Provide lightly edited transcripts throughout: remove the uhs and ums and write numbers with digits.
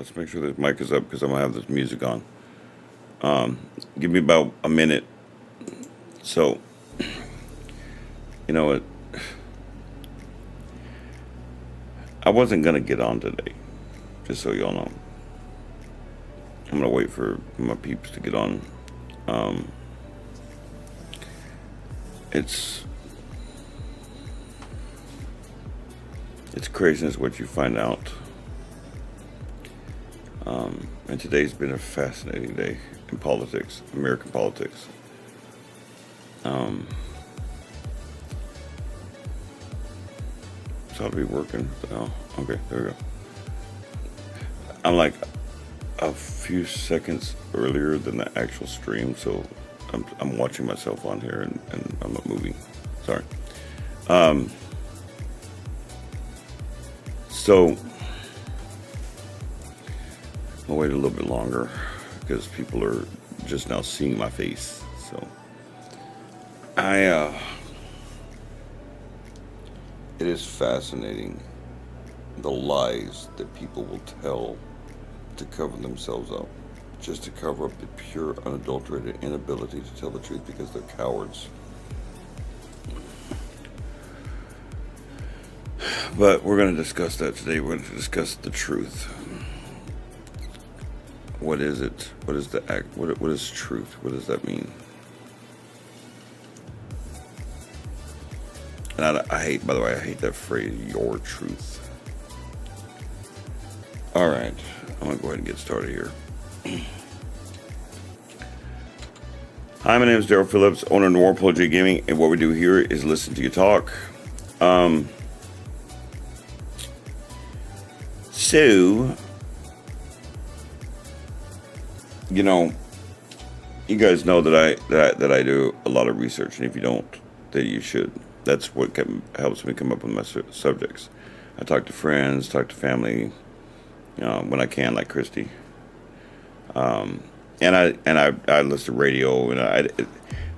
let's make sure this mic is up because I'm gonna have this music on. Give me about a minute. So, you know what? I wasn't gonna get on today, just so y'all know. I'm gonna wait for my peeps to get on. It's craziness what you find out. And today's been a fascinating day in politics, American politics. This ought to be working. Oh, okay, there we go. I'm like a few seconds earlier than the actual stream, so I'm watching myself on here and I'm not moving. Sorry. So I'll wait a little bit longer because people are just now seeing my face. So it is fascinating the lies that people will tell to cover themselves up, just to cover up the pure, unadulterated inability to tell the truth because they're cowards. But we're going to discuss that today. We're going to discuss the truth. What is it? What is the act? What is truth? What does that mean? And I hate, by the way, I hate that phrase, your truth. All right, I'm going to go ahead and get started here. Hi, my name is Daryl Phillips, owner of Noir Poetry Gaming, and what we do here is listen to you talk. So, you know, you guys know that I do a lot of research, and if you don't, then you should. That's what helps me come up with my subjects. I talk to friends, talk to family, when I can, like Christy. And I listen to radio, and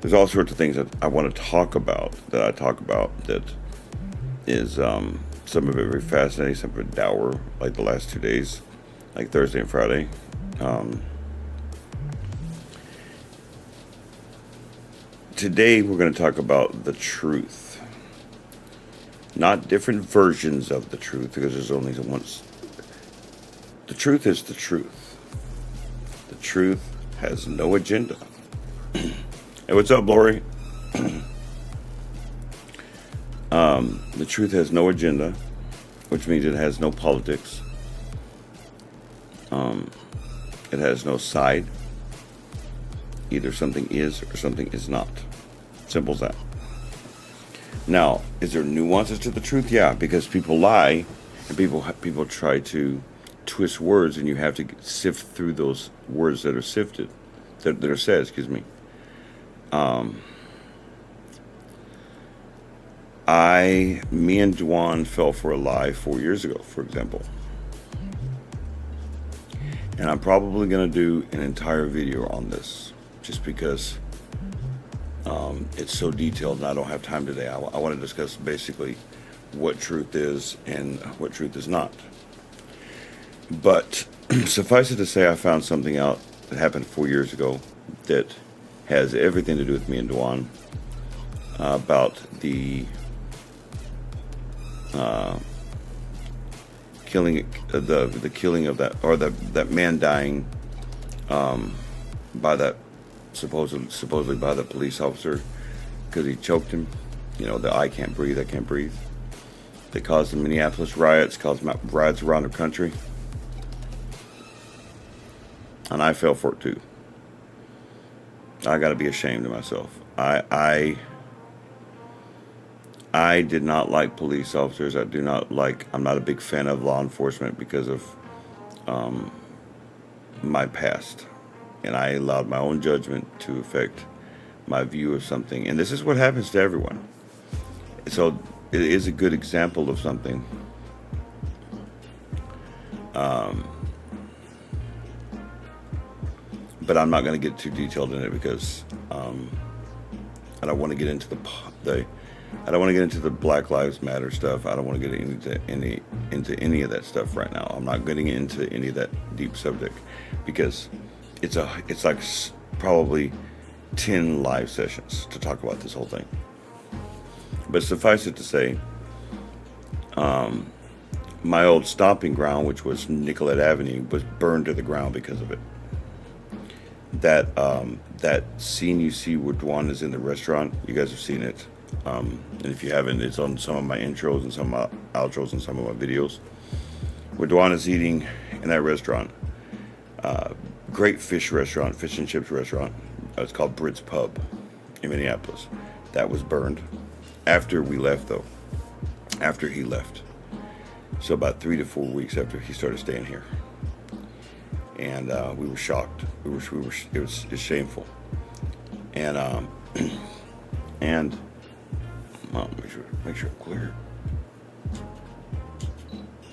there's all sorts of things that I want to talk about, that is some of it very fascinating, some of it dour, like the last 2 days, like Thursday and Friday. Today we're going to talk about the truth, not different versions of the truth, because there's only one. The truth is the truth. The truth has no agenda. Hey, what's up, Lori? The truth has no agenda, which means it has no politics. It has no side. Either something is or something is not. Simple as that. Now, is there nuances to the truth? Yeah, because people lie, and people try to twist words, and you have to sift through those words that are sifted, that are said. Excuse me. Me and Juan fell for a lie 4 years ago, for example. And I'm probably going to do an entire video on this, just because it's so detailed and I don't have time today. I want to discuss basically what truth is and what truth is not. But suffice it to say, I found something out that happened 4 years ago that has everything to do with me and Juan, about the killing of that, or that man dying by that supposedly by the police officer because he choked him. You know, the I can't breathe. They caused the Minneapolis riots, caused riots around the country, and I fell for it too. I got to be ashamed of myself. I did not like police officers. I'm not a big fan of law enforcement because of my past. And I allowed my own judgment to affect my view of something. And this is what happens to everyone. So it is a good example of something. But I'm not going to get too detailed in it because I don't want to get into I don't want to get into the Black Lives Matter stuff. I don't want to get into any of that stuff right now. I'm not getting into any of that deep subject because it's like probably 10 live sessions to talk about this whole thing. But suffice it to say, my old stomping ground, which was Nicollet Avenue, was burned to the ground because of it. That scene you see where Dwan is in the restaurant, you guys have seen it. And if you haven't, it's on some of my intros and some of my outros and some of my videos. Where Dwan is eating in that restaurant. Great fish restaurant, fish and chips restaurant. It's called Britt's Pub in Minneapolis. That was burned after we left, though. After he left. So about 3 to 4 weeks after he started staying here. And we were shocked. It's shameful. And well, make sure I'm clear.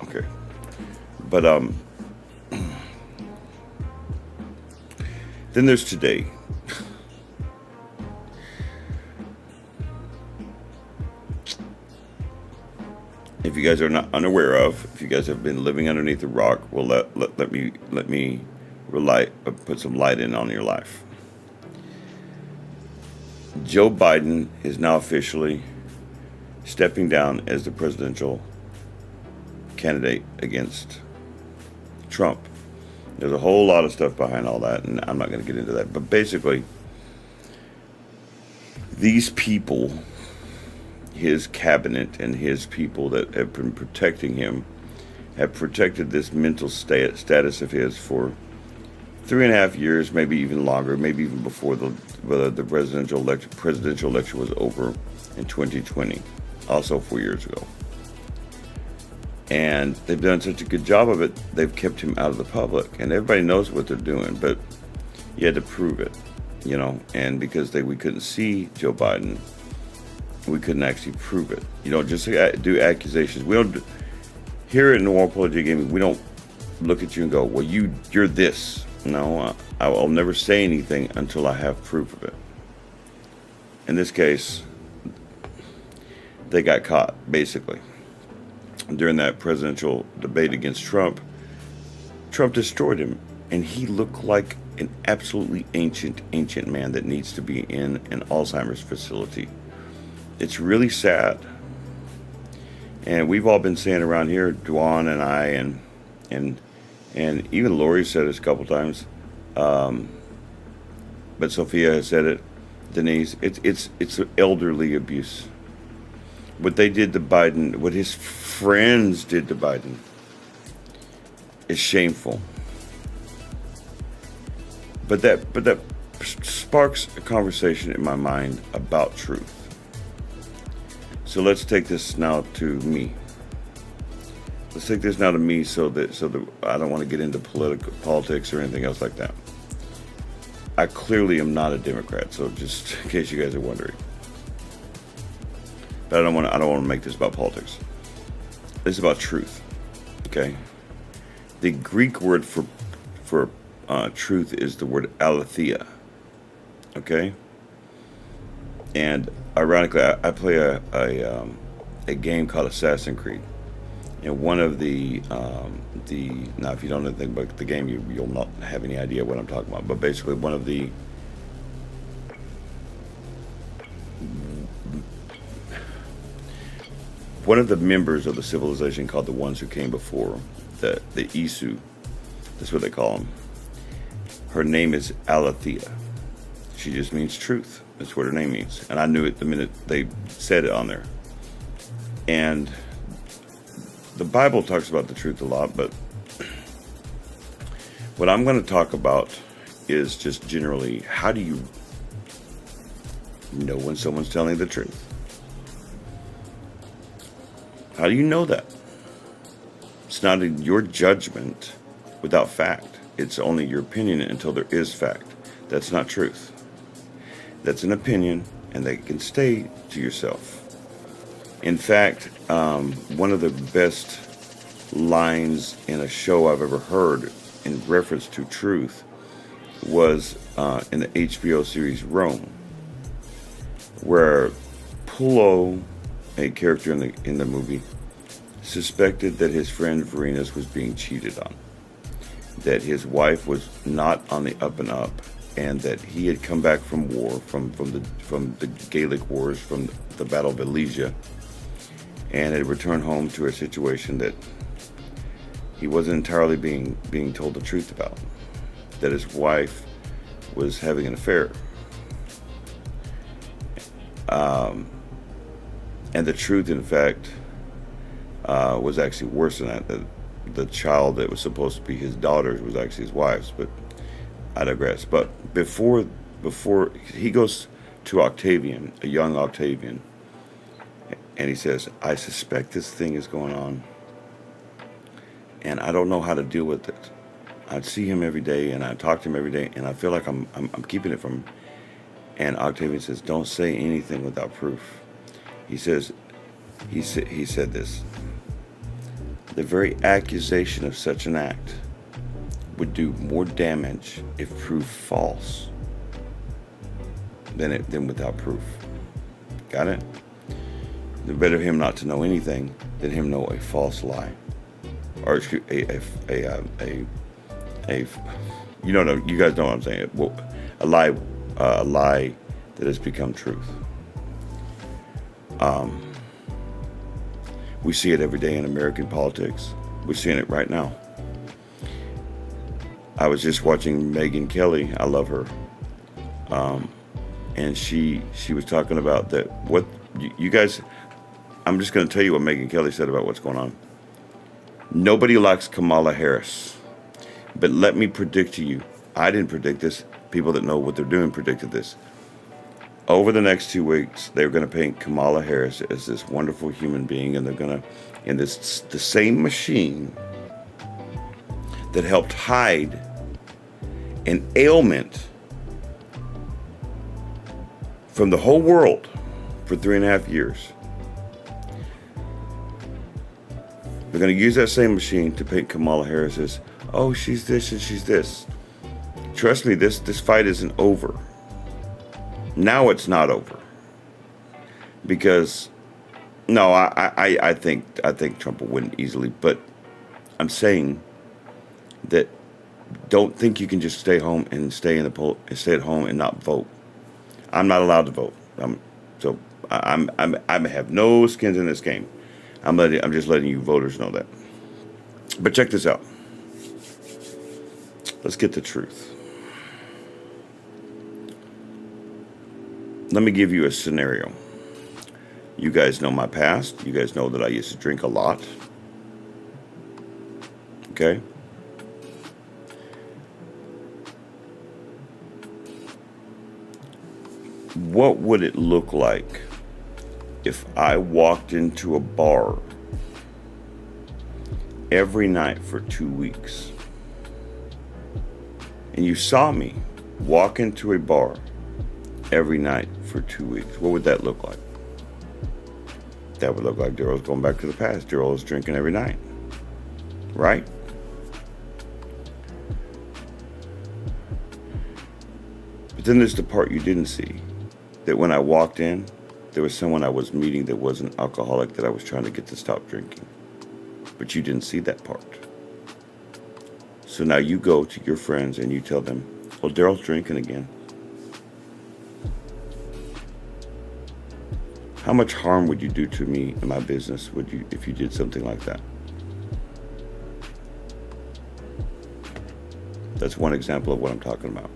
Okay. But then there's today. If you guys are not unaware of, if you guys have been living underneath a rock, well, let me put some light in on your life. Joe Biden is now officially stepping down as the presidential candidate against Trump. There's a whole lot of stuff behind all that, and I'm not going to get into that. But basically, these people, his cabinet and his people that have been protecting him, have protected this mental status of his for 3.5 years, maybe even longer, maybe even before the presidential election was over in 2020, also 4 years ago. And they've done such a good job of it, they've kept him out of the public. And everybody knows what they're doing, but you had to prove it, you know. And because we couldn't see Joe Biden, we couldn't actually prove it. You don't just do accusations. We don't here in New Apology Gaming. We don't look at you and go, "Well, you're this." No, I'll never say anything until I have proof of it. In this case, they got caught basically during that presidential debate against Trump. Trump destroyed him, and he looked like an absolutely ancient man that needs to be in an Alzheimer's facility. It's really sad. And we've all been saying around here, Dwan and I, and even Lori said it a couple times, but Sophia has said it, Denise, it's elderly abuse. What they did to Biden, what his friends did to Biden, is shameful. But that sparks a conversation in my mind about truth. So let's take this now to me. Let's take this now to me so that I don't want to get into politics or anything else like that. I clearly am not a Democrat, so just in case you guys are wondering. But I don't want to make this about politics. This is about truth. Okay? The Greek word for truth is the word aletheia. Okay? And ironically, I play a game called Assassin's Creed. And one of the now, if you don't know anything about the game, you'll not have any idea what I'm talking about. But basically, one of the members of the civilization called the ones who came before, the Isu, that's what they call them. Her name is Aletheia. She just means truth. That's what her name means. And I knew it the minute they said it on there. And the Bible talks about the truth a lot, but what I'm going to talk about is just generally, how do you know when someone's telling the truth? How do you know that? It's not your judgment without fact. It's only your opinion until there is fact. That's not truth. That's an opinion, and they can stay to yourself. In fact, one of the best lines in a show I've ever heard in reference to truth was in the HBO series Rome, where Pullo a character in the movie, suspected that his friend Verenas was being cheated on, that his wife was not on the up and up, and that he had come back from war, from the Gaelic wars, from the Battle of Alesia, and had returned home to a situation that he wasn't entirely being told the truth about, that his wife was having an affair. And the truth, in fact, was actually worse than that. The child that was supposed to be his daughter's was actually his wife's, but I digress. But before he goes to Octavian, a young Octavian, and he says, I suspect this thing is going on, and I don't know how to deal with it. I'd see him every day, and I talk to him every day, and I feel like I'm keeping it from him. And Octavian says, don't say anything without proof. He said this: the very accusation of such an act would do more damage if proved false than without proof. Got it? The better him not to know anything than him know a false lie, or excuse you know, you guys know what I'm saying. Well, a lie that has become truth. We see it every day in American politics. We're seeing it right now. I was just watching Megyn Kelly. I love her. And she was talking about that. What you guys? I'm just going to tell you what Megyn Kelly said about what's going on. Nobody likes Kamala Harris, but let me predict to you. I didn't predict this. People that know what they're doing predicted this. Over the next 2 weeks, they're going to paint Kamala Harris as this wonderful human being, and they're going to, in the same machine that helped hide an ailment from the whole world for 3.5 years. They're going to use that same machine to paint Kamala Harris as, oh, she's this and she's this. Trust me, this fight isn't over. Now it's not over, because no, I think Trump will win easily. But I'm saying that don't think you can just stay home and stay at home and not vote. I'm not allowed to vote. I have no skins in this game. I'm just letting you voters know that. But check this out. Let's get the truth. Let me give you a scenario. You guys know my past. You guys know that I used to drink a lot. Okay? What would it look like if I walked into a bar every night for 2 weeks? And you saw me walk into a bar every night for 2 weeks. What would that look like? That would look like Daryl's going back to the past. Daryl is drinking every night. Right? But then there's the part you didn't see. That when I walked in, there was someone I was meeting that was an alcoholic that I was trying to get to stop drinking. But you didn't see that part. So now you go to your friends and you tell them, well, Daryl's drinking again. How much harm would you do to me and my business if you did something like that? That's one example of what I'm talking about.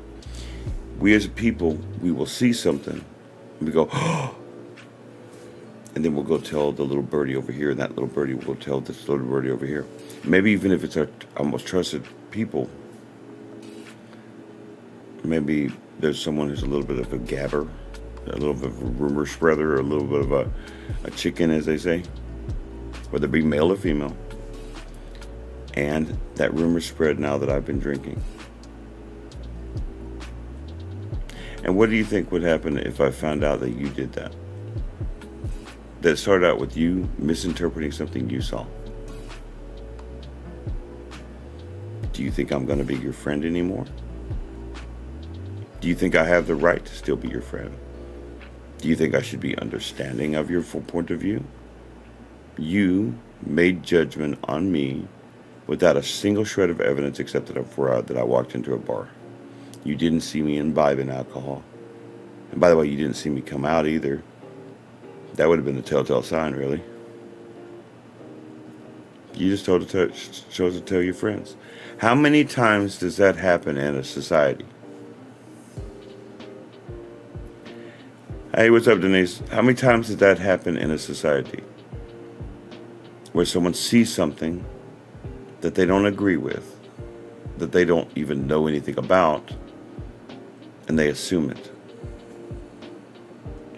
We as a people, we will see something and we go, oh, and then we'll go tell the little birdie over here, and that little birdie will tell this little birdie over here. Maybe even if it's our most trusted people, maybe there's someone who's a little bit of a gabber, a little bit of a rumor spreader, or a little bit of a chicken, as they say, whether it be male or female. And that rumor spread now that I've been drinking. And what do you think would happen if I found out that you did that? That it started out with you misinterpreting something you saw. Do you think I'm going to be your friend anymore? Do you think I have the right to still be your friend? Do you think I should be understanding of your full point of view? You made judgment on me without a single shred of evidence except that I walked into a bar. You didn't see me imbibing alcohol. And by the way, you didn't see me come out either. That would have been the telltale sign, really. You just chose to tell your friends. How many times does that happen in a society? Hey, what's up, Denise? How many times does that happen in a society? Where someone sees something that they don't agree with, that they don't even know anything about, and they assume it.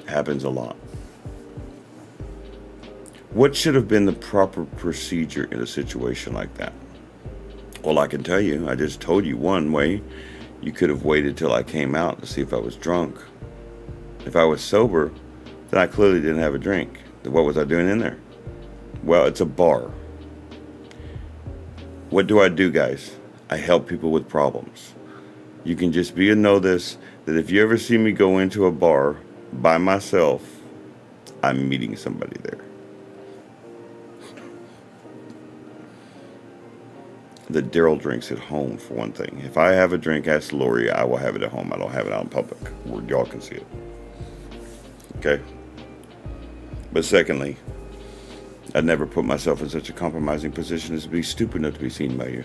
Happens a lot. What should have been the proper procedure in a situation like that? Well, I can tell you, I just told you one way. You could have waited till I came out to see if I was drunk. If I was sober, then I clearly didn't have a drink. What was I doing in there? Well, it's a bar. What do I do, guys? I help people with problems. You can just be and know this, that if you ever see me go into a bar by myself, I'm meeting somebody there. That Daryl drinks at home, for one thing. If I have a drink, ask Lori, I will have it at home. I don't have it out in public where y'all can see it. Okay? But secondly, I'd never put myself in such a compromising position as to be stupid enough to be seen by you.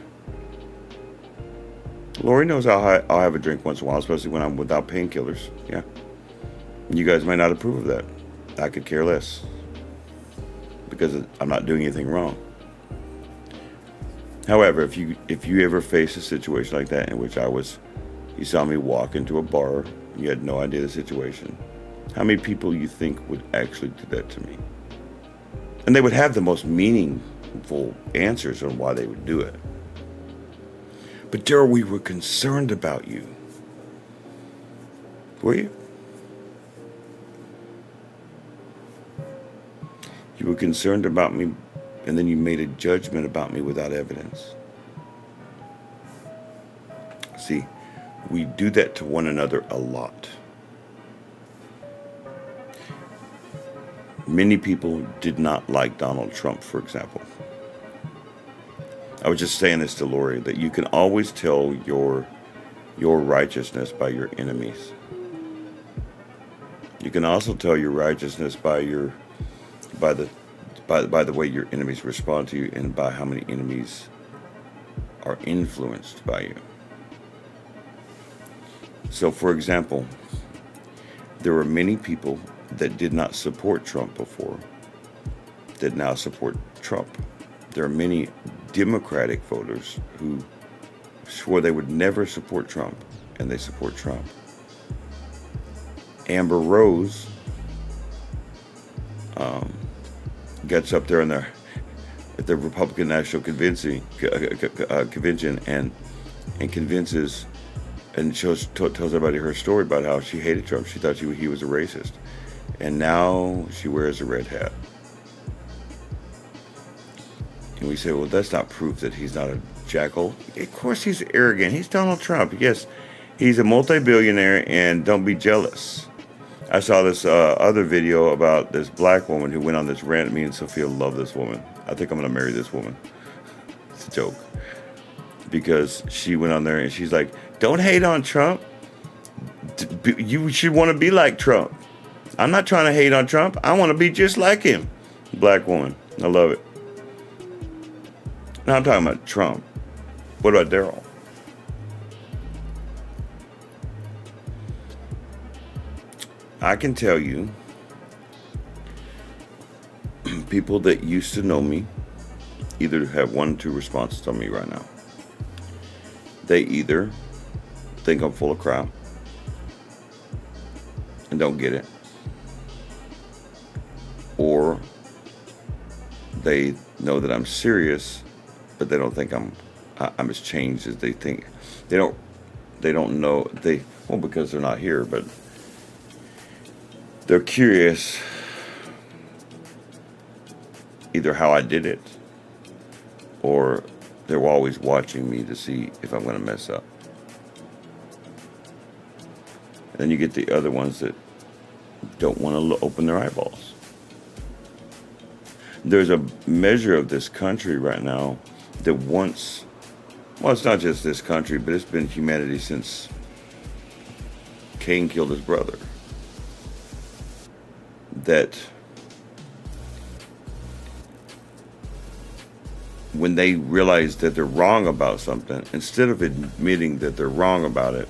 Lori knows I'll have a drink once in a while, especially when I'm without painkillers. Yeah. You guys may not approve of that. I could care less. Because I'm not doing anything wrong. However, if you ever face a situation like that in which you saw me walk into a bar, you had no idea the situation, how many people you think would actually do that to me? And they would have the most meaningful answers on why they would do it. But Daryl, we were concerned about you. Were you? You were concerned about me, and then you made a judgment about me without evidence. See, we do that to one another a lot. Many people did not like Donald Trump, for example. I was just saying this to Lori, that you can always tell your righteousness by your enemies. You can also tell your righteousness by the way your enemies respond to you and by how many enemies are influenced by you. So, for example, there were many people that did not support Trump before that now support Trump. There are many Democratic voters who swore they would never support Trump, and they support Trump. Amber Rose gets up there at the Republican National Convention and convinces and tells everybody her story about how she hated Trump. She thought he was a racist. And now she wears a red hat. And we say, well, that's not proof that he's not a jackal. Of course he's arrogant. He's Donald Trump. Yes, he's a multi-billionaire, and don't be jealous. I saw this other video about this black woman who went on this rant. Me and Sophia love this woman. I think I'm going to marry this woman. It's a joke. Because she went on there and she's like, don't hate on Trump. You should want to be like Trump. I'm not trying to hate on Trump. I want to be just like him. Black woman. I love it. Now I'm talking about Trump. What about Daryl? I can tell you, people that used to know me either have one or two responses on me right now. They either think I'm full of crap and don't get it, or they know that I'm serious, but they don't think I'm as changed as they think. They don't know, because they're not here, but they're curious either how I did it, or they're always watching me to see if I'm going to mess up. And then you get the other ones that don't want to open their eyeballs. There's a measure of this country right now that wants, well, it's not just this country, but it's been humanity since Cain killed his brother, that when they realize that they're wrong about something, instead of admitting that they're wrong about it,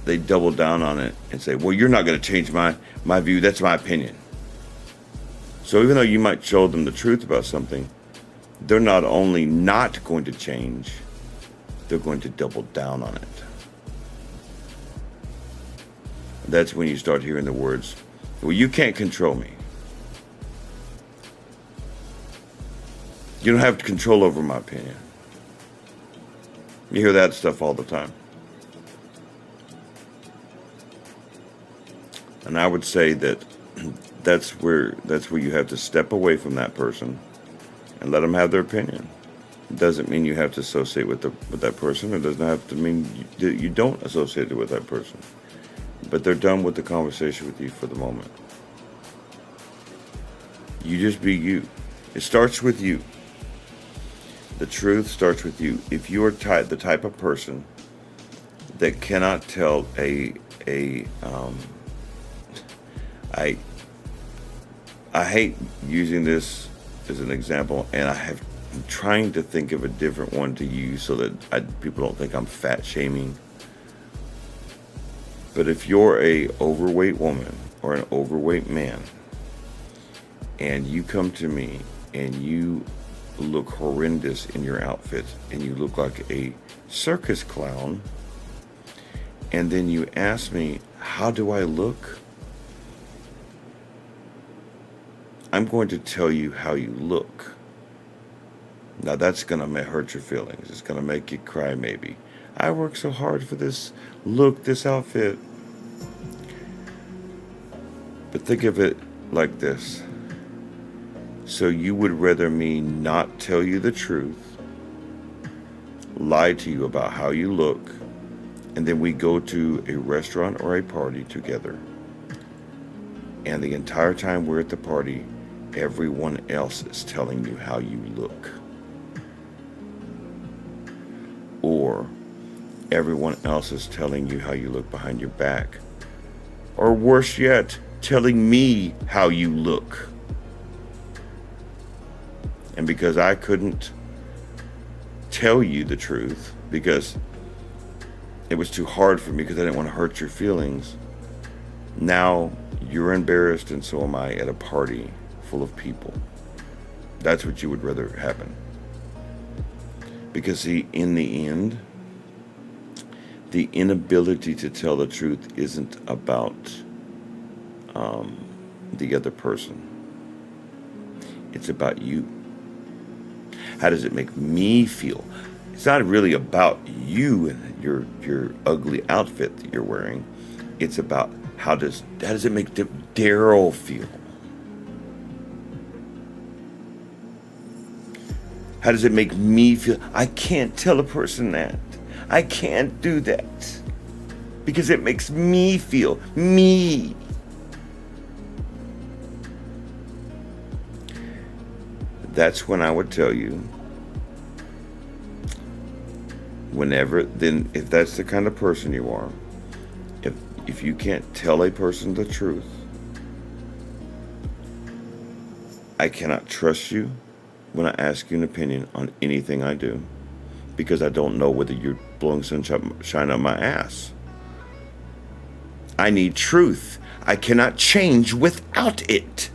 they double down on it and say, well, you're not going to change my view. That's my opinion. So even though you might show them the truth about something, they're not only not going to change, they're going to double down on it. That's when you start hearing the words, well, you can't control me. You don't have control over my opinion. You hear that stuff all the time. And I would say that that's where you have to step away from that person and let them have their opinion. It doesn't mean you have to associate with that person. It doesn't have to mean you don't associate with that person. But they're done with the conversation with you for the moment. You just be you. It starts with you. The truth starts with you. If you are the type of person that cannot tell I hate using this as an example, and I'm trying to think of a different one to use so that people don't think I'm fat shaming. But if you're a overweight woman or an overweight man, and you come to me and you look horrendous in your outfit, and you look like a circus clown, and then you ask me, how do I look? I'm going to tell you how you look. Now that's going to hurt your feelings. It's going to make you cry maybe. I worked so hard for this look, this outfit. But think of it like this. So you would rather me not tell you the truth, lie to you about how you look, and then we go to a restaurant or a party together, and the entire time we're at the party, everyone else is telling you how you look. Or everyone else is telling you how you look behind your back. Or worse yet, telling me how you look. And because I couldn't tell you the truth, because it was too hard for me, because I didn't want to hurt your feelings, now you're embarrassed and so am I at a party full of people. That's what you would rather happen. Because see, in the end, the inability to tell the truth isn't about the other person. It's about you. How does it make me feel? It's not really about you and your ugly outfit that you're wearing. It's about how does it make Daryl feel? How does it make me feel? I can't tell a person that. I can't do that. Because it makes me feel me. That's when I would tell you, if that's the kind of person you are, if you can't tell a person the truth, I cannot trust you when I ask you an opinion on anything I do, because I don't know whether you're blowing sunshine on my ass. I need truth. I cannot change without it.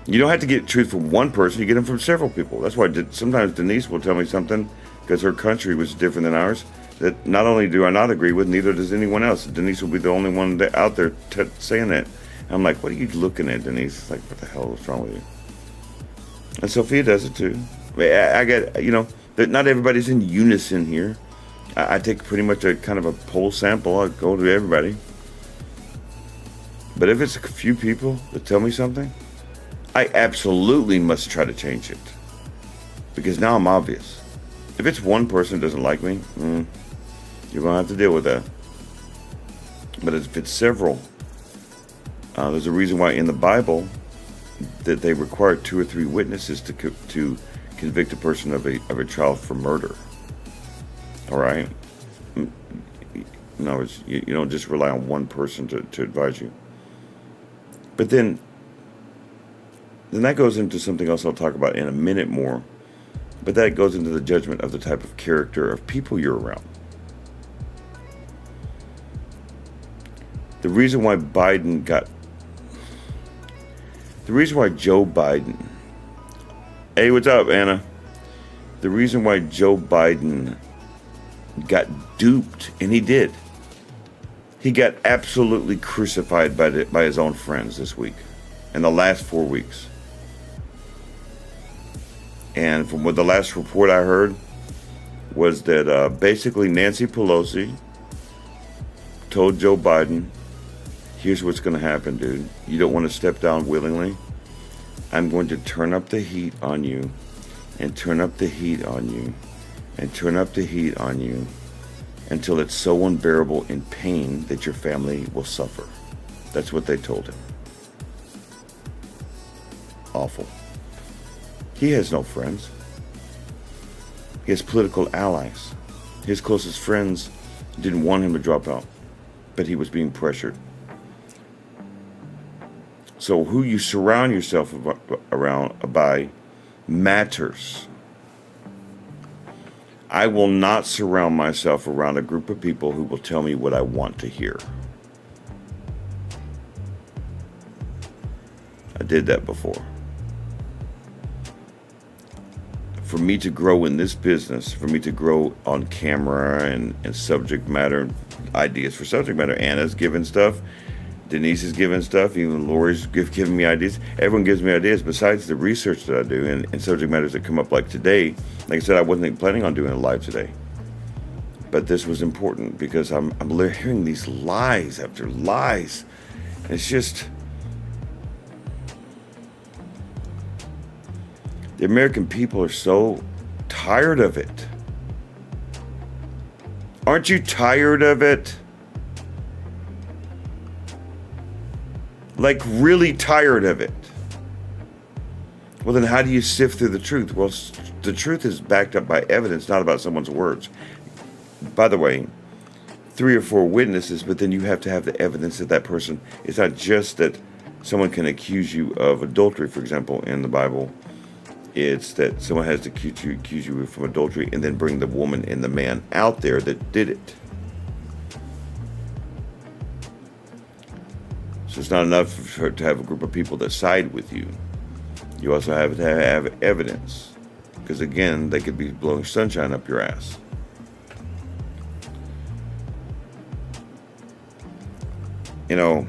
You don't have to get truth from one person. You get them from several people. That's why sometimes Denise will tell me something, because her country was different than ours, that not only do I not agree with, neither does anyone else. Denise will be the only one out there saying that. I'm like, what are you looking at, Denise? It's like, what the hell is wrong with you? And Sophia does it too. I get, that not everybody's in unison here. I take pretty much a kind of a poll sample. I go to everybody. But if it's a few people that tell me something, I absolutely must try to change it. Because now I'm obvious. If it's one person that doesn't like me, You're going to have to deal with that. But if it's several, there's a reason why in the Bible that they require 2 or 3 witnesses to convict a person of a trial for murder. All right? In other words, you don't just rely on one person to advise you. But then that goes into something else I'll talk about in a minute more. But that goes into the judgment of the type of character of people you're around. The reason why Joe Biden, hey, what's up, Anna? The reason why Joe Biden got duped, and he did. He got absolutely crucified by his own friends this week, in the last 4 weeks. And from what the last report I heard was that basically Nancy Pelosi told Joe Biden, here's what's going to happen, dude. You don't want to step down willingly. I'm going to turn up the heat on you, and turn up the heat on you, and turn up the heat on you until it's so unbearable in pain that your family will suffer. That's what they told him. Awful. He has no friends. He has political allies. His closest friends didn't want him to drop out, but he was being pressured. So who you surround yourself around by matters. I will not surround myself around a group of people who will tell me what I want to hear. I did that before. For me to grow in this business, for me to grow on camera and subject matter, ideas for subject matter, Anna's giving stuff, Denise is giving stuff, even Lori's giving me ideas. Everyone gives me ideas besides the research that I do and subject matters that come up like today. Like I said, I wasn't planning on doing a live today. But this was important because I'm hearing these lies after lies. It's just... the American people are so tired of it. Aren't you tired of it? Like really tired of it. Well, then how do you sift through the truth? Well, the truth is backed up by evidence, not about someone's words. By the way, 3 or 4 witnesses, but then you have to have the evidence that that person, it's not just that someone can accuse you of adultery, for example, in the Bible. It's that someone has to accuse you from adultery and then bring the woman and the man out there that did it. So it's not enough to have a group of people that side with you. You also have to have evidence. Because again, they could be blowing sunshine up your ass. You know,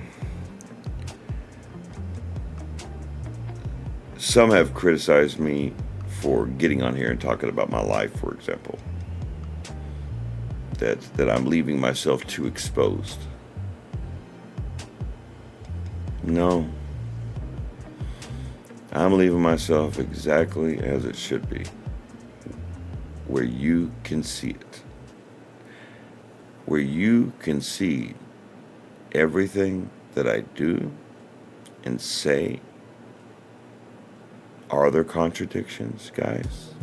some have criticized me for getting on here and talking about my life, for example. That I'm leaving myself too exposed. No. I'm leaving myself exactly as it should be. Where you can see it. Where you can see everything that I do and say. Are there contradictions, guys?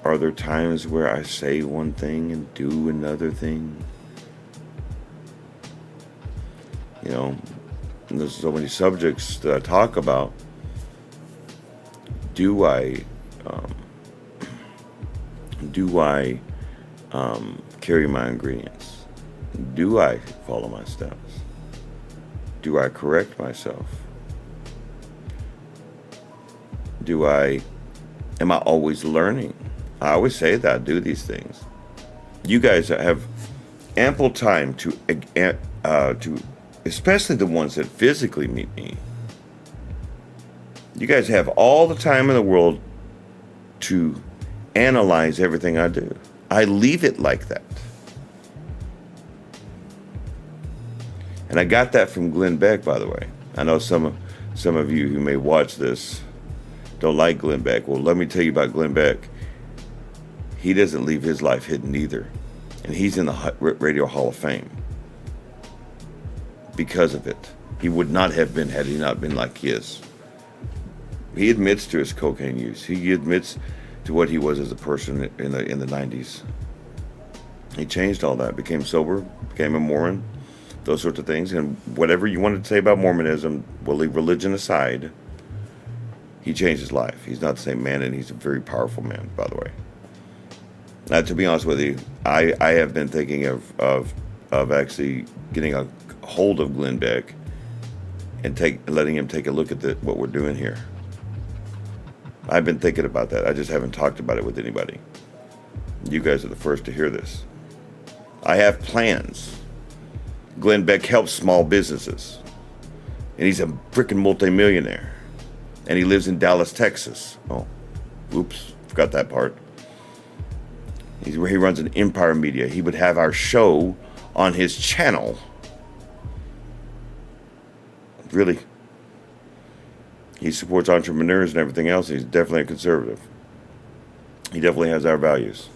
Are there times where I say one thing and do another thing? You know, and there's so many subjects that I talk about. Do I carry my ingredients? Do I follow my steps? Do I correct myself? Am I always learning? I always say that I do these things. You guys have ample time to especially the ones that physically meet me. You guys have all the time in the world to analyze everything I do. I leave it like that. And I got that from Glenn Beck, by the way. I know some of you who may watch this don't like Glenn Beck. Well, let me tell you about Glenn Beck. He doesn't leave his life hidden either. And he's in the Radio Hall of Fame because of it. He would not have been had he not been like he is. He admits to his cocaine use. He admits to what he was as a person in the 90s. He changed all that, became sober, became a Mormon, those sorts of things. And whatever you wanted to say about Mormonism, we'll leave religion aside. He changed his life. He's not the same man, and he's a very powerful man, by the way. Now, to be honest with you, I have been thinking of actually getting a hold of Glenn Beck and letting him take a look at what we're doing here. I've been thinking about that. I just haven't talked about it with anybody. You guys are the first to hear this. I have plans. Glenn Beck helps small businesses. And he's a freaking multimillionaire. And he lives in Dallas, Texas. Oh, oops, forgot that part. He runs an Empire Media. He would have our show on his channel. Really. He supports entrepreneurs and everything else. He's definitely a conservative. He definitely has our values.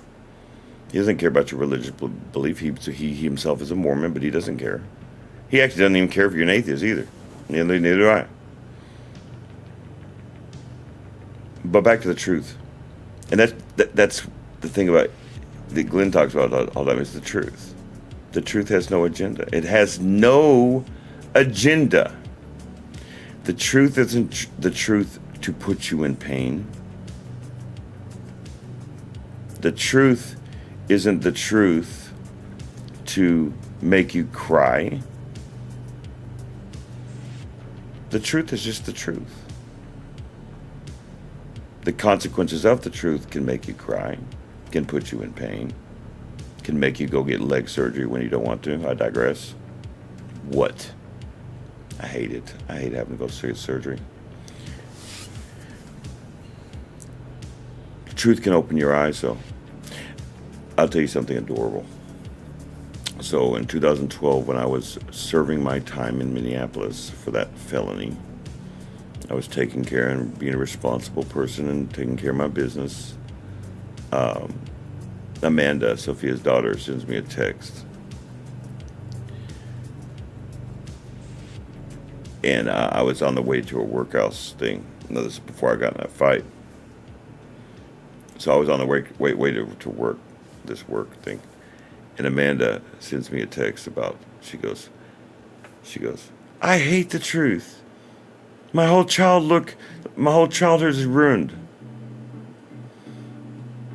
He doesn't care about your religious belief. He himself is a Mormon, but he doesn't care. He actually doesn't even care if you're an atheist either. Neither do I. But back to the truth. And that's the thing about that Glenn talks about all the time is the truth. The truth has no agenda. It has no agenda. The truth isn't the truth to put you in pain. The truth isn't the truth to make you cry. The truth is just the truth. The consequences of the truth can make you cry, can put you in pain, can make you go get leg surgery when you don't want to. I digress. What? I hate it. I hate having to go through surgery. The truth can open your eyes, though. I'll tell you something adorable. So in 2012, when I was serving my time in Minneapolis for that felony, I was taking care and being a responsible person and taking care of my business. Amanda, Sophia's daughter, sends me a text. And I was on the way to a workhouse thing. No, this is before I got in that fight. So I was on the way to work, this work thing. And Amanda sends me a text about, she goes, I hate the truth. My whole childhood is ruined.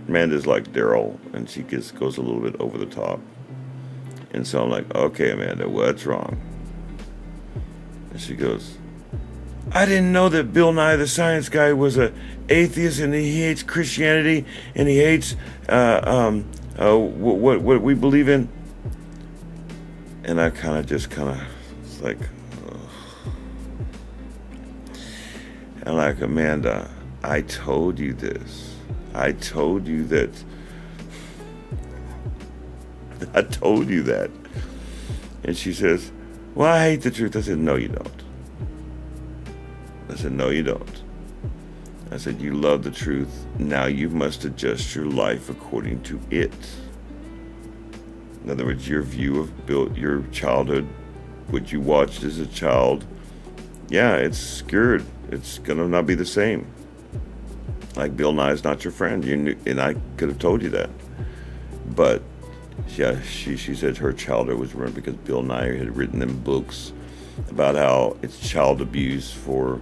Amanda's like Daryl, and she just goes a little bit over the top. And so I'm like, okay, Amanda, what's wrong? And she goes, I didn't know that Bill Nye the Science Guy was an atheist, and he hates Christianity, and he hates what we believe in. And I kind of it's like, I'm like, Amanda, I told you this. I told you that. I told you that. And she says, well, I hate the truth. I said, no, you don't. I said, no, you don't. I said, you love the truth. Now you must adjust your life according to it. In other words, your view of your childhood, what you watched as a child, yeah, it's skewed. It's going to not be the same. Like Bill Nye's not your friend. You knew, and I could have told you that. But yeah, she said her childhood was ruined because Bill Nye had written them books about how it's child abuse for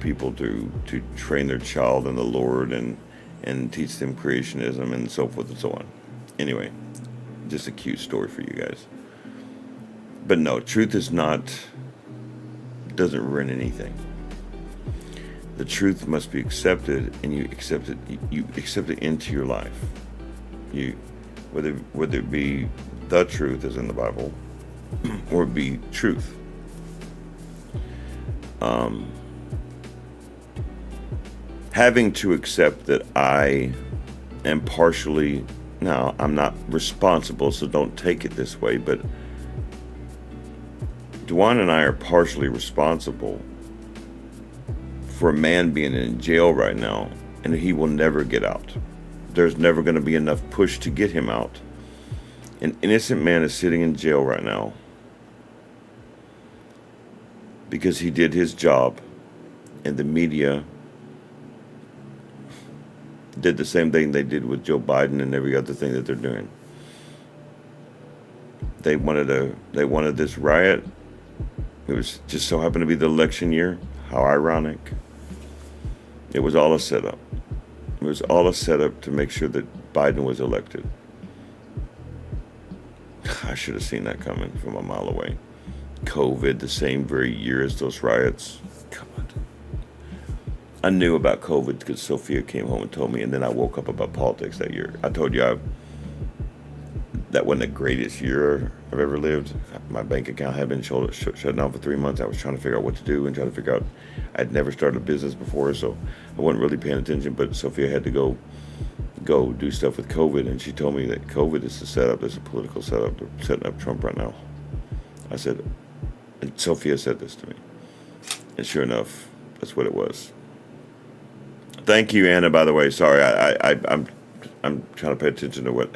people to train their child in the Lord and teach them creationism and so forth and so on. Anyway, just a cute story for you guys. But no, truth doesn't ruin anything. The truth must be accepted, and you accept it into your life. Whether it be the truth, as in the Bible, or it be truth. Having to accept that I am partially, now I'm not responsible, so don't take it this way, but Dwan and I are partially responsible for a man being in jail right now, and he will never get out. there's never going to be enough push to get him out. An innocent man is sitting in jail right now because he did his job, and the media did the same thing they did with Joe Biden and every other thing that they're doing. They wanted this riot. It was just so happened to be the election year. How ironic. It was all a setup. It was all a setup to make sure that Biden was elected. I should have seen that coming from a mile away. COVID, the same very year as those riots. God. I knew about COVID because Sophia came home and told me, and then I woke up about politics that year. I told you that wasn't the greatest year I've ever lived. My bank account had been shut down for 3 months. I was trying to figure out what to do and trying to figure out. I'd never started a business before, so I wasn't really paying attention. But Sophia had to go do stuff with COVID, and she told me that COVID is a setup. It's a political setup. They're setting up Trump right now. I said, and Sophia said this to me, and sure enough, that's what it was. Thank you, Anna. By the way, sorry, I'm trying to pay attention to what,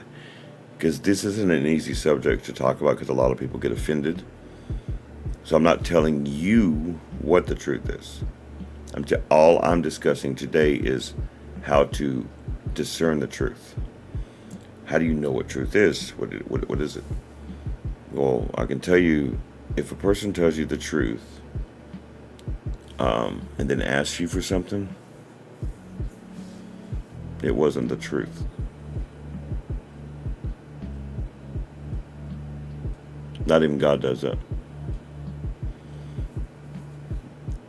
because this isn't an easy subject to talk about because a lot of people get offended. So I'm not telling you what the truth is. All I'm discussing today is how to discern the truth. How do you know what truth is? What is it? Well, I can tell you, if a person tells you the truth, and then asks you for something, it wasn't the truth. Not even God does that.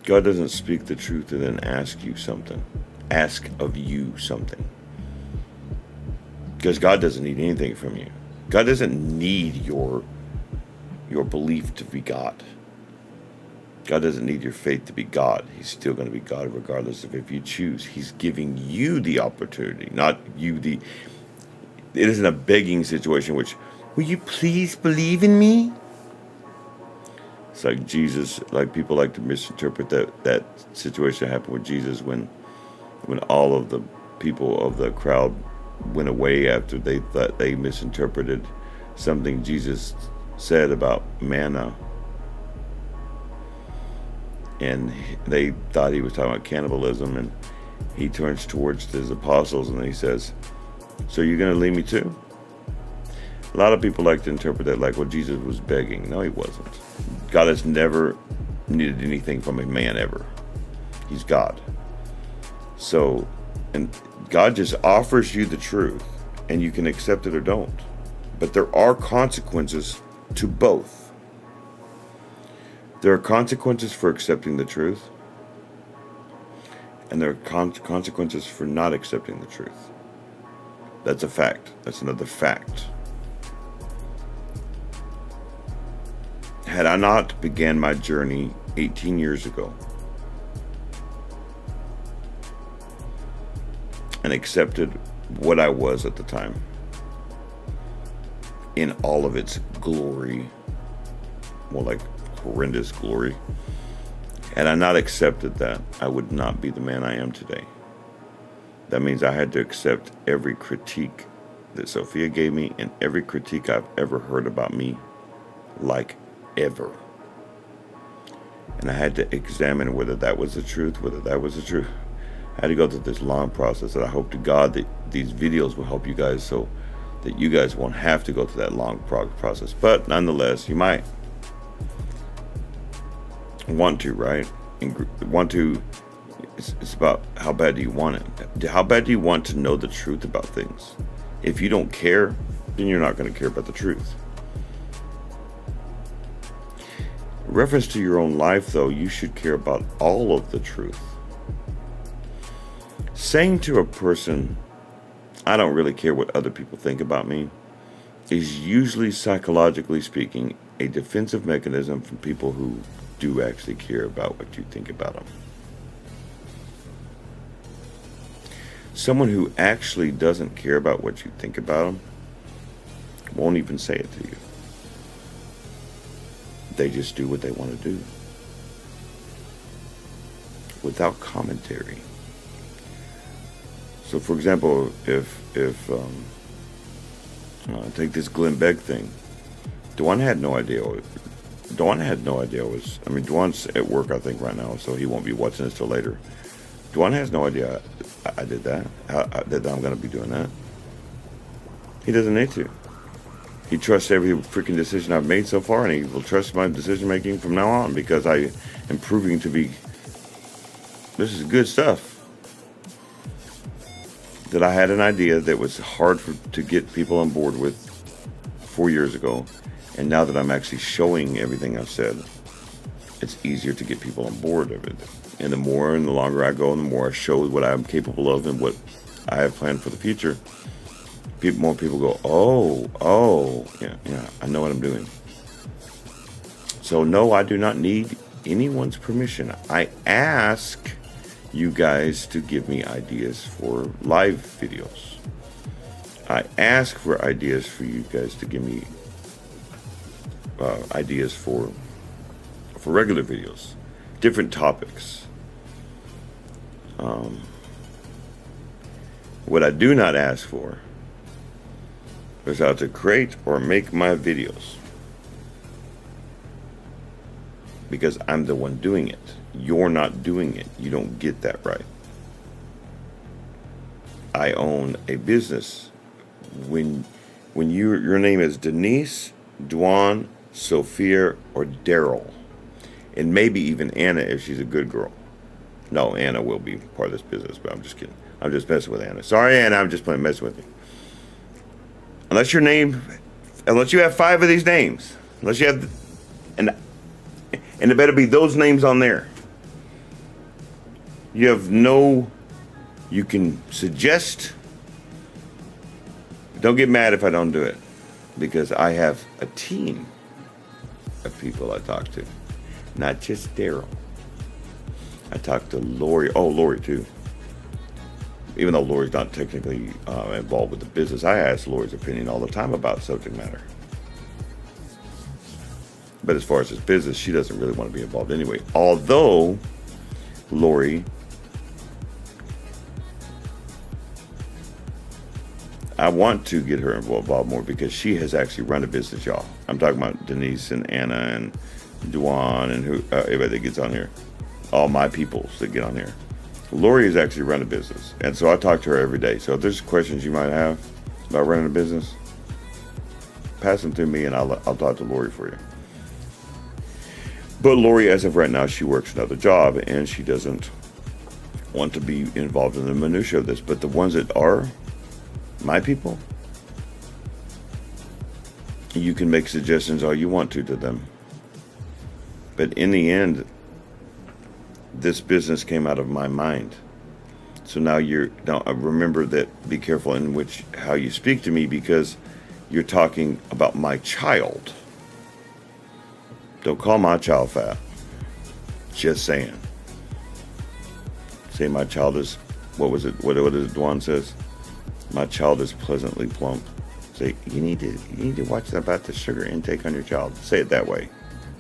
God doesn't speak the truth and then ask you something. Ask of you something. Because God doesn't need anything from you. God doesn't need your belief to be God. God doesn't need your faith to be God. He's still going to be God regardless of if you choose. He's giving you the opportunity, not you it isn't a begging situation, which, will you please believe in me? It's like Jesus, like people like to misinterpret that situation that happened with Jesus when all of the people of the crowd went away after they thought they misinterpreted something Jesus said about manna. And they thought he was talking about cannibalism, and he turns towards his apostles and he says, so you're going to leave me too? A lot of people like to interpret that like, well, Jesus was begging. No, he wasn't. God has never needed anything from a man ever. He's God. So, and God just offers you the truth, and you can accept it or don't. But there are consequences to both. There are consequences for accepting the truth, and there are consequences for not accepting the truth. That's a fact. That's another fact. Had I not began my journey 18 years ago and accepted what I was at the time in all of its glory, more like horrendous glory, had I not accepted that, I would not be the man I am today. That means I had to accept every critique that Sophia gave me and every critique I've ever heard about me, like ever. And I had to examine whether that was the truth, I had to go through this long process, and I hope to God that these videos will help you guys so that you guys won't have to go through that long process. But nonetheless, you might want to, right? It's about how bad do you want it? How bad do you want to know the truth about things? If you don't care, then you're not going to care about the truth. In reference to your own life, though, you should care about all of the truth. Saying to a person, I don't really care what other people think about me, is usually, psychologically speaking, a defensive mechanism from people who do actually care about what you think about them. Someone who actually doesn't care about what you think about them won't even say it to you. They just do what they want to do without commentary. So, for example, if take this Glenn Beck thing, Dwan had no idea. Dwan had no idea Dwan's at work, I think, right now, so he won't be watching this till later. Dwan has no idea I did that. That I'm going to be doing that. He doesn't need to. He trusts every freaking decision I've made so far, and he will trust my decision making from now on because I am proving to be. This is good stuff. That I had an idea that was hard to get people on board with 4 years ago, and now that I'm actually showing everything I've said, it's easier to get people on board of it. And the more and the longer I go, and the more I show what I'm capable of and what I have planned for the future, more people go, oh, yeah, I know what I'm doing. So no, I do not need anyone's permission. I ask you guys to give me ideas for live videos. I ask for ideas for you guys to give me ideas for regular videos, different topics. What I do not ask for is how to create or make my videos, because I'm the one doing it. You're not doing it. You don't get that right. I own a business. When your name is Denise, Dwan, Sophia, or Daryl, and maybe even Anna if she's a good girl. No, Anna will be part of this business, but I'm just kidding. I'm just messing with Anna. Sorry, Anna, I'm just messing with you. Unless you have 5 of these names, unless you have, and it better be those names on there. You can suggest. Don't get mad if I don't do it, because I have a team of people I talk to, not just Daryl. I talk to Lori. Oh, Lori too. Even though Lori's not technically involved with the business, I ask Lori's opinion all the time about subject matter. But as far as his business, she doesn't really want to be involved anyway. Although Lori, I want to get her involved more because she has actually run a business, y'all. I'm talking about Denise and Anna and Duan and who everybody that gets on here. All my peoples that get on here. Lori has actually run a business, and so I talk to her every day. So if there's questions you might have about running a business, pass them through me, and I'll talk to Lori for you. But Lori, as of right now, she works another job, and she doesn't want to be involved in the minutia of this. But the ones that are my people, you can make suggestions all you want to them. But in the end, this business came out of my mind. So now remember that, be careful in how you speak to me, because you're talking about my child. Don't call my child fat. Just saying. Say my child is, what is it Dwan says? My child is pleasantly plump. Say, you need to watch about the sugar intake on your child. Say it that way.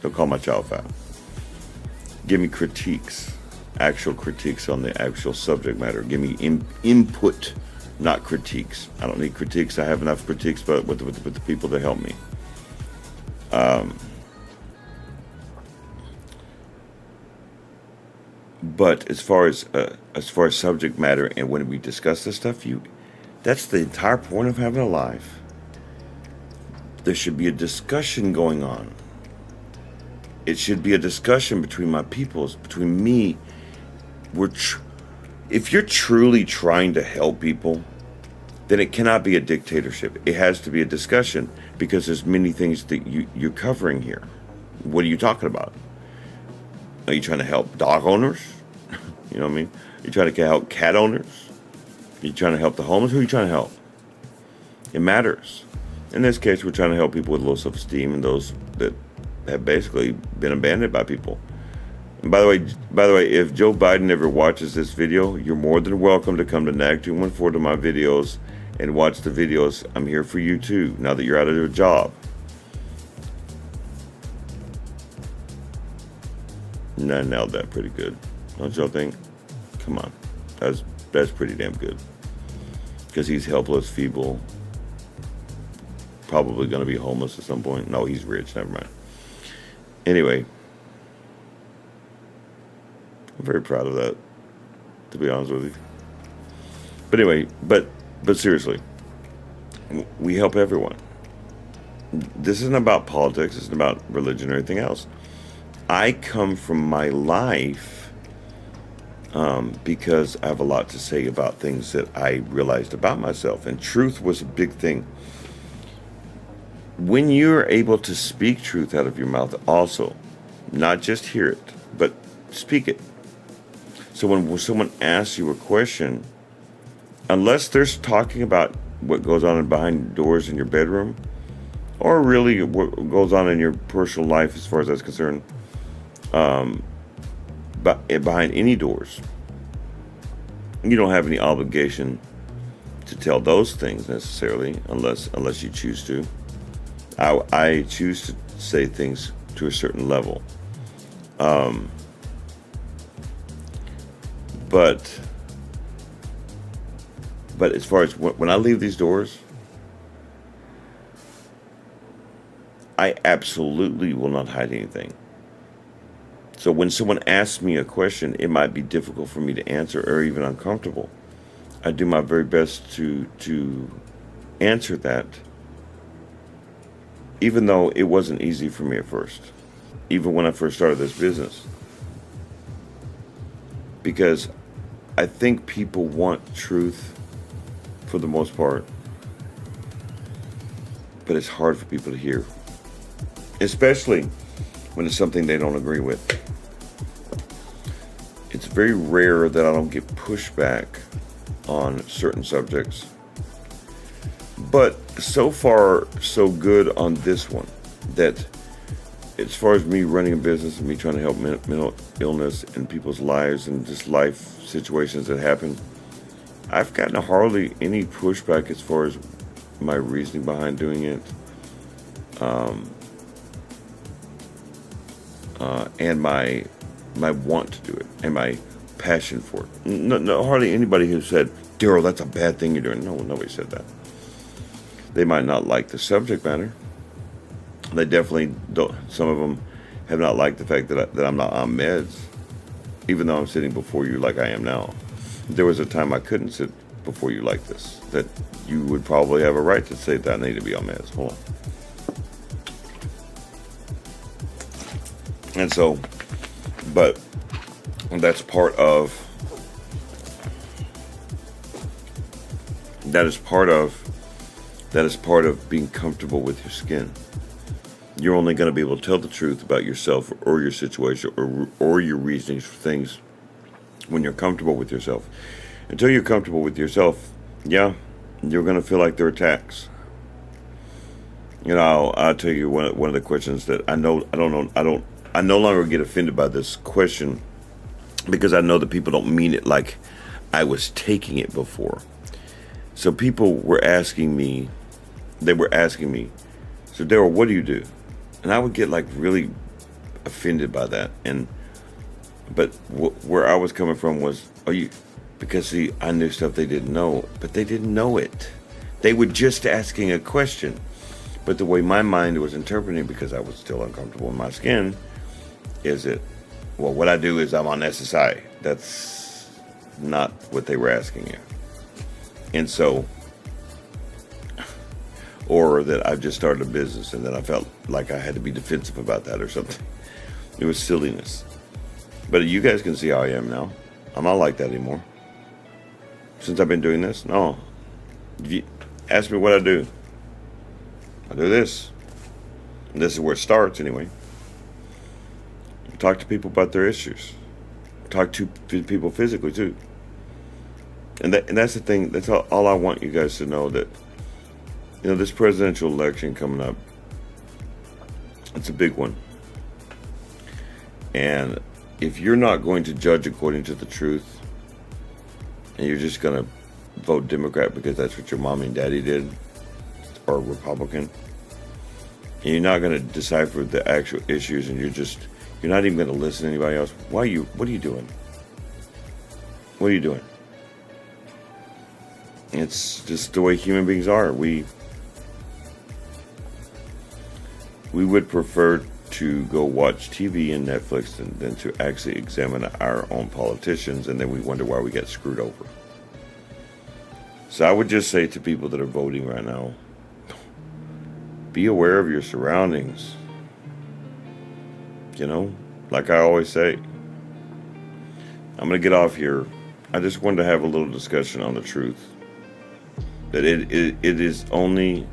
Don't call my child fat. Give me critiques, actual critiques on the actual subject matter. Give me input, not critiques. I don't need critiques. I have enough critiques, but with the people to help me. But as far as subject matter, and when we discuss this stuff, that's the entire point of having a life. There should be a discussion going on. It should be a discussion between my peoples, between me. If you're truly trying to help people, then it cannot be a dictatorship. It has to be a discussion, because there's many things that you're covering here. What are you talking about? Are you trying to help dog owners? You know what I mean? Are you trying to help cat owners? Are you trying to help the homeless? Who are you trying to help? It matters. In this case, we're trying to help people with low self-esteem and those that have basically been abandoned by people. And by the way, if Joe Biden ever watches this video, you're more than welcome to come to N.A.G.214 to my videos and watch the videos. I'm here for you too, now that you're out of your job. And I nailed that pretty good. Don't y'all think? Come on. That's pretty damn good. because he's helpless, feeble, probably going to be homeless at some point. No, he's rich. Never mind. Anyway, I'm very proud of that, to be honest with you. But anyway, but seriously, we help everyone. This isn't about politics. It's not about religion or anything else. I come from my life because I have a lot to say about things that I realized about myself. And truth was a big thing. When you're able to speak truth out of your mouth also, not just hear it, but speak it. So when someone asks you a question, unless they're talking about what goes on behind doors in your bedroom, or really what goes on in your personal life as far as that's concerned, but behind any doors, you don't have any obligation to tell those things necessarily, unless you choose to. I choose to say things to a certain level, but as far as when I leave these doors, I absolutely will not hide anything. So when someone asks me a question, it might be difficult for me to answer or even uncomfortable. I do my very best to answer that, even though it wasn't easy for me at first, even when I first started this business. Because I think people want truth for the most part, but it's hard for people to hear, especially when it's something they don't agree with. It's very rare that I don't get pushback on certain subjects. But so far, so good on this one, that as far as me running a business and me trying to help mental illness in people's lives and just life situations that happen, I've gotten hardly any pushback as far as my reasoning behind doing it, and my want to do it, and my passion for it. No, hardly anybody who said, "Daryl, that's a bad thing you're doing." No, nobody said that. They might not like the subject matter. They definitely don't. Some of them have not liked the fact that I'm not on meds, even though I'm sitting before you like I am now. There was a time I couldn't sit before you like this, that you would probably have a right to say that I need to be on meds. Hold on. And so, but that's part of, that is part of being comfortable with your skin. You're only going to be able to tell the truth about yourself or your situation or your reasonings for things when you're comfortable with yourself. Until you're comfortable with yourself, yeah, you're going to feel like there are attacks. You know, I'll tell you one of the questions that I no longer get offended by this question, because I know that people don't mean it like I was taking it before. So people were asking me, so Daryl, what do you do? And I would get like really offended by that. But where I was coming from was, because see, I knew stuff they didn't know, but they didn't know it. They were just asking a question. But the way my mind was interpreting, because I was still uncomfortable in my skin, is that, well, what I do is I'm on SSI. That's not what they were asking you. And so, or that I've just started a business and then I felt like I had to be defensive about that or something. It was silliness. But you guys can see how I am now. I'm not like that anymore. Since I've been doing this, no. If you ask me what I do this. And this is where it starts anyway. Talk to people about their issues. Talk to people physically too. And that's the thing. That's all I want you guys to know, that, you know, this presidential election coming up, it's a big one. And if you're not going to judge according to the truth, and you're just going to vote Democrat because that's what your mommy and daddy did, or Republican, and you're not going to decipher the actual issues, and you're not even going to listen to anybody else, what are you doing? What are you doing? It's just the way human beings are. We would prefer to go watch TV and Netflix than to actually examine our own politicians, and then we wonder why we get screwed over. So I would just say to people that are voting right now, be aware of your surroundings. You know, like I always say, I'm going to get off here. I just wanted to have a little discussion on the truth. That it is only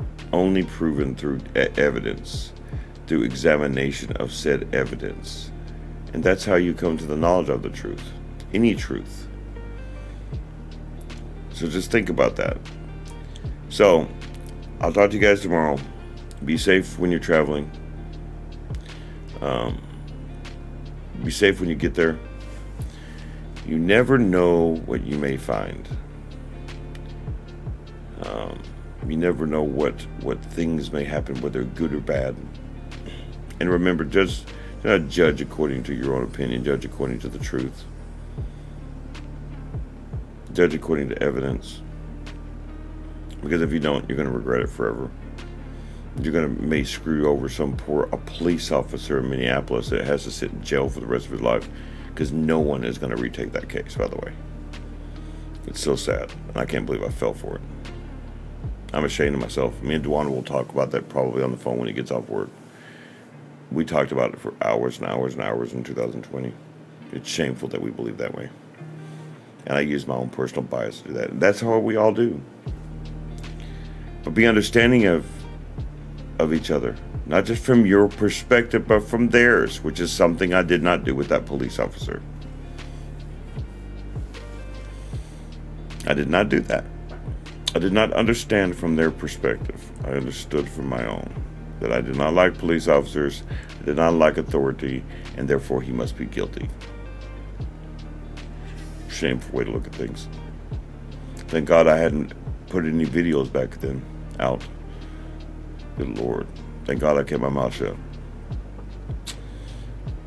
proven through evidence, through examination of said evidence. And that's how you come to the knowledge of the truth. Any truth. So just think about that. So, I'll talk to you guys tomorrow. Be safe when you're traveling. Be safe when you get there. You never know what you may find. You never know what things may happen, whether good or bad. And remember, just do not judge according to your own opinion. Judge according to the truth. Judge according to evidence. Because if you don't, you're going to regret it forever. You're going to may screw over a police officer in Minneapolis that has to sit in jail for the rest of his life, because no one is going to retake that case, by the way. It's so sad, and I can't believe I fell for it. I'm ashamed of myself. Me and Duane will talk about that probably on the phone when he gets off work. We talked about it for hours and hours and hours in 2020. It's shameful that we believe that way. And I use my own personal bias to do that. That's how we all do. But be understanding of each other. Not just from your perspective, but from theirs, which is something I did not do with that police officer. I did not do that. I did not understand from their perspective. I understood from my own. That I did not like police officers, I did not like authority, and therefore he must be guilty. Shameful way to look at things. Thank God I hadn't put any videos back then out. Good Lord. Thank God I kept my mouth shut.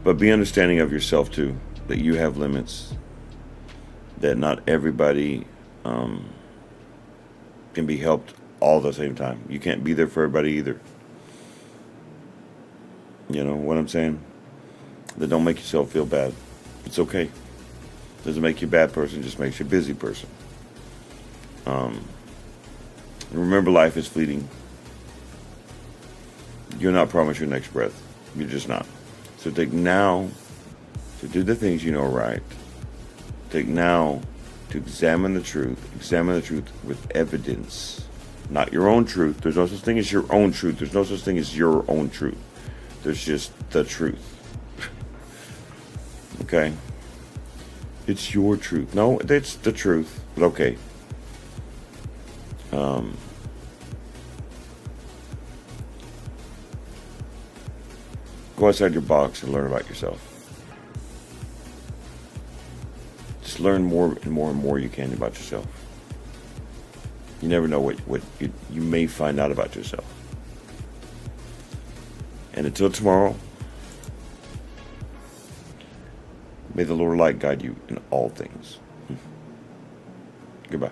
But be understanding of yourself too, that you have limits, that not everybody can be helped all at the same time. You can't be there for everybody either. You know what I'm saying? That don't make yourself feel bad. It's okay. Doesn't make you a bad person, just makes you a busy person. Remember, life is fleeting. You're not promised your next breath. You're just not. So take now to do the things you know are right. Take now to examine the truth. Examine the truth with evidence. Not your own truth. There's no such thing as your own truth. There's no such thing as your own truth. There's just the truth. Okay? It's your truth. No, it's the truth. But okay. Go outside your box and learn about yourself. Just learn more and more and more you can about yourself. You never know what you may find out about yourself. And until tomorrow, may the Lord light guide you in all things. Goodbye.